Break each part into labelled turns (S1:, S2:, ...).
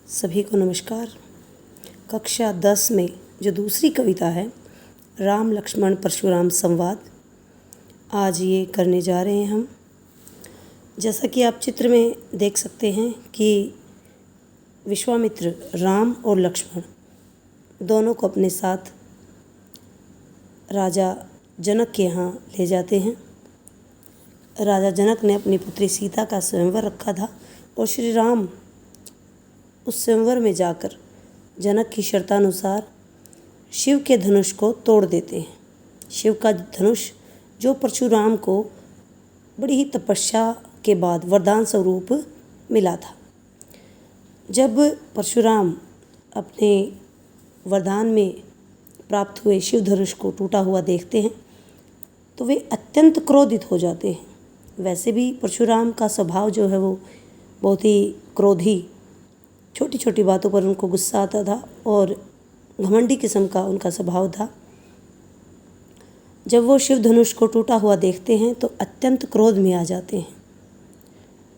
S1: सभी को नमस्कार। कक्षा 10 में जो दूसरी कविता है राम लक्ष्मण परशुराम संवाद, आज ये करने जा रहे हैं हम। जैसा कि आप चित्र में देख सकते हैं कि विश्वामित्र राम और लक्ष्मण दोनों को अपने साथ राजा जनक के यहाँ ले जाते हैं। राजा जनक ने अपनी पुत्री सीता का स्वयंवर रखा था और श्री राम उस स्वयंवर में जाकर जनक की शर्तानुसार शिव के धनुष को तोड़ देते हैं। शिव का धनुष जो परशुराम को बड़ी ही तपस्या के बाद वरदान स्वरूप मिला था। जब परशुराम अपने वरदान में प्राप्त हुए शिव धनुष को टूटा हुआ देखते हैं तो वे अत्यंत क्रोधित हो जाते हैं। वैसे भी परशुराम का स्वभाव जो है वो बहुत ही क्रोधी, छोटी छोटी बातों पर उनको गुस्सा आता था और घमंडी किस्म का उनका स्वभाव था। जब वो शिव धनुष को टूटा हुआ देखते हैं तो अत्यंत क्रोध में आ जाते हैं।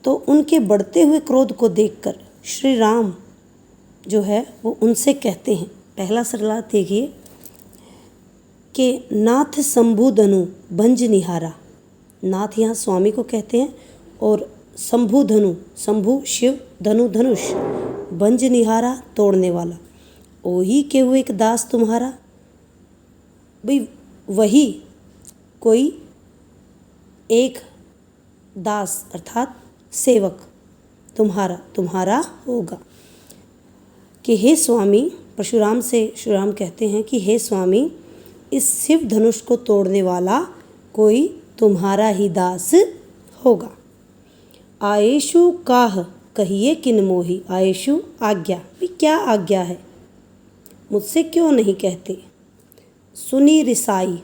S1: तो उनके बढ़ते हुए क्रोध को देखकर श्री राम जो है वो उनसे कहते हैं, पहला सरला देखिए कि नाथ शंभु धनु भंज निहारा। नाथ यहाँ स्वामी को कहते हैं और शंभु धनु, शंभु शिव, धनु धनुष, भंज निहारा तोड़ने वाला। ओही के हुए एक दास तुम्हारा। भाई वही कोई एक दास अर्थात सेवक तुम्हारा होगा। कि हे स्वामी, परशुराम से श्रीराम कहते हैं कि हे स्वामी, इस शिव धनुष को तोड़ने वाला कोई तुम्हारा ही दास होगा। आयेशु काह कहिए किन मोही। आयेशु आज्ञा, भी क्या आज्ञा है, मुझसे क्यों नहीं कहते। सुनी रिसाई,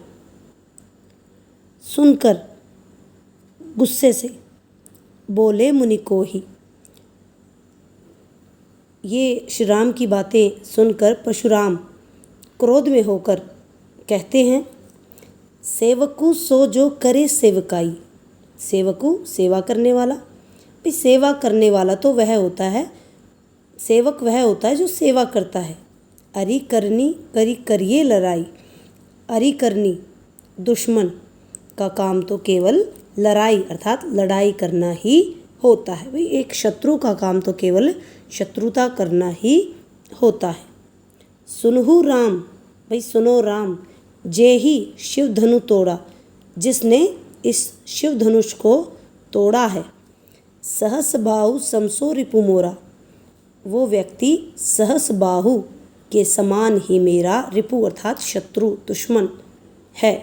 S1: सुनकर गुस्से से बोले मुनि को ही। ये श्री राम की बातें सुनकर परशुराम क्रोध में होकर कहते हैं, सेवकु सो जो करे सेवकाई। सेवकु सेवा करने वाला, भी सेवा करने वाला तो वह होता है, सेवक वह होता है जो सेवा करता है। अरि करनी करी करिए लड़ाई। अरि करनी दुश्मन का काम तो केवल लड़ाई अर्थात लड़ाई करना ही होता है। भाई एक शत्रु का काम तो केवल शत्रुता करना ही होता है। सुनहु राम, भाई सुनो राम, जे ही शिव धनु तोड़ा, जिसने इस शिव धनुष को तोड़ा है। सहस बाहु समसो रिपु मोरा, वो व्यक्ति सहस बाहु के समान ही मेरा रिपु अर्थात शत्रु दुश्मन है।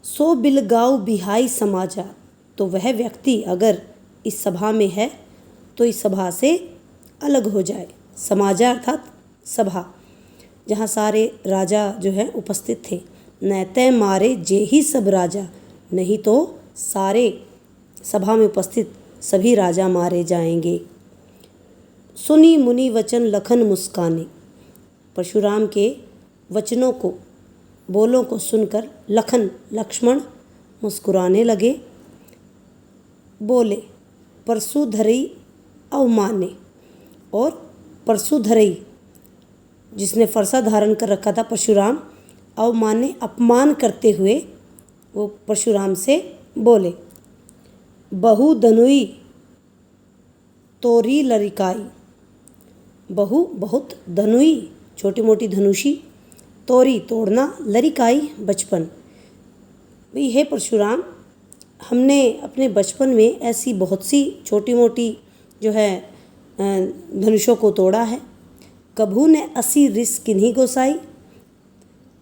S1: सो बिलगाऊ बिहाई समाजा, तो वह व्यक्ति अगर इस सभा में है तो इस सभा से अलग हो जाए। समाजा अर्थात सभा, जहाँ सारे राजा जो है उपस्थित थे। नैते मारे जे ही सब राजा, नहीं तो सारे सभा में उपस्थित सभी राजा मारे जाएंगे। सुनी मुनि वचन लखन मुस्काने, परशुराम के वचनों को, बोलों को सुनकर लखन लक्ष्मण मुस्कुराने लगे। बोले परशुधरई अवमाने, और परशुधरई जिसने फरसा धारण कर रखा था परशुराम, अवमाने अपमान करते हुए वो परशुराम से बोले, बहु धनुई तोरी लरिकाई। बहु बहुत, धनुई छोटी मोटी धनुषी, तोरी तोड़ना, लरिकाई बचपन। भाई हे परशुराम, हमने अपने बचपन में ऐसी बहुत सी छोटी मोटी जो है धनुषों को तोड़ा है। कभू ने असी रिस किन्हीं गोसाई।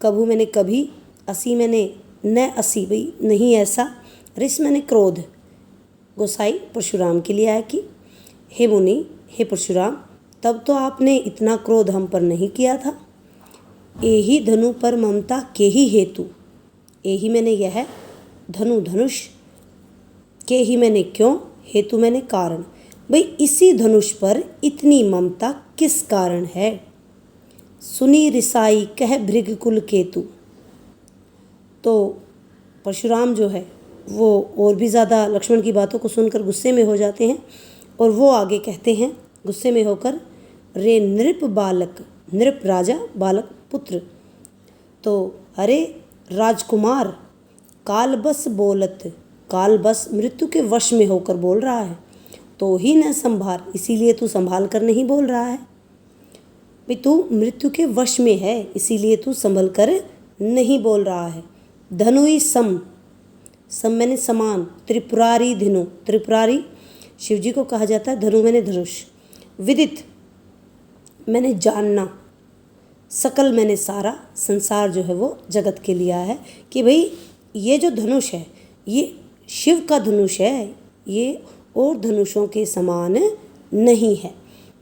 S1: कभू मैंने कभी, असी मैंने न असी, भाई नहीं ऐसा, रिस मैंने क्रोध। गोसाई परशुराम के लिए आया कि हे मुनि, हे परशुराम, तब तो आपने इतना क्रोध हम पर नहीं किया था। एही धनु पर ममता के ही हेतु। एही मैंने यह, धनु धनुष, के ही मैंने क्यों, हेतु मैंने कारण। भाई इसी धनुष पर इतनी ममता किस कारण है। सुनी रिसाई कह भृगकुल केतु। तो परशुराम जो है वो और भी ज़्यादा लक्ष्मण की बातों को सुनकर गुस्से में हो जाते हैं और वो आगे कहते हैं गुस्से में होकर, रे नृप बालक, नृप राजा, बालक पुत्र, तो अरे राजकुमार, काल बस बोलत, काल बस मृत्यु के वश में होकर बोल रहा है, तो ही न संभाल, इसीलिए तू संभाल कर नहीं बोल रहा है। भाई तू मृत्यु के वश में है, इसीलिए तू संभल कर नहीं बोल रहा है। धनुई सम, सम मैंने समान, त्रिपुरारी धनु, त्रिपुरारी शिव जी को कहा जाता है, धनु मैंने धनुष। विदित मैंने जानना, सकल मैंने सारा, संसार जो है वो जगत के लिया है कि भाई ये जो धनुष है ये शिव का धनुष है, ये और धनुषों के समान नहीं है।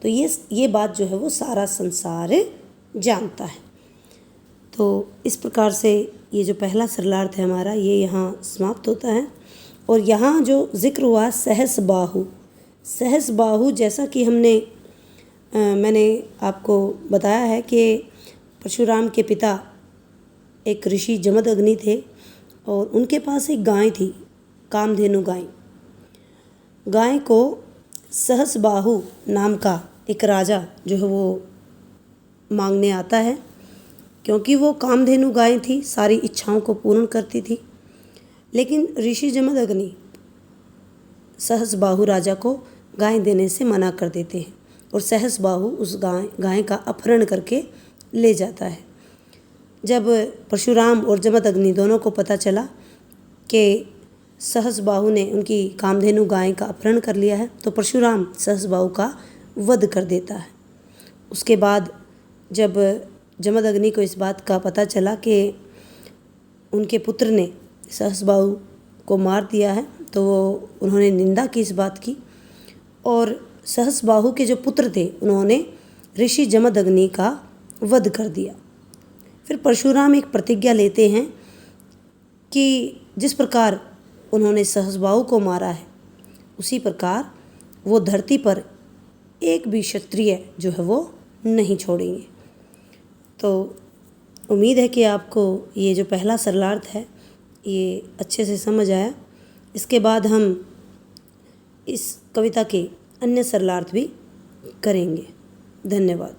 S1: तो ये बात जो है वो सारा संसार जानता है। तो इस प्रकार से ये जो पहला सरलार्थ है हमारा ये यहाँ समाप्त होता है। और यहाँ जो जिक्र हुआ सहस बाहु, सहस बाहु, जैसा कि मैंने आपको बताया है कि परशुराम के पिता एक ऋषि जमदग्नि थे और उनके पास एक गाय थी, कामधेनु गाय। गाय को सहसबाहु नाम का एक राजा जो है वो मांगने आता है, क्योंकि वो कामधेनु गाय थी, सारी इच्छाओं को पूर्ण करती थी। लेकिन ऋषि जमदग्नि सहसबाहु राजा को गाय देने से मना कर देते हैं और सहसबाहु उस गाय का अपहरण करके ले जाता है। जब परशुराम और जमदग्नि दोनों को पता चला कि सहसबाहु ने उनकी कामधेनु गाय का अपहरण कर लिया है, तो परशुराम सहसबाहु का वध कर देता है। उसके बाद जब जमदग्नि को इस बात का पता चला कि उनके पुत्र ने सहसबाहु को मार दिया है, तो उन्होंने निंदा की इस बात की और सहसबाहु के जो पुत्र थे उन्होंने ऋषि जमदग्नि का वध कर दिया। फिर परशुराम एक प्रतिज्ञा लेते हैं कि जिस प्रकार उन्होंने सहसबाहु को मारा है उसी प्रकार वो धरती पर एक भी क्षत्रिय जो है वो नहीं छोड़ेंगे। तो उम्मीद है कि आपको ये जो पहला सरलार्थ है ये अच्छे से समझ आया। इसके बाद हम इस कविता के अन्य सरलार्थ भी करेंगे। धन्यवाद।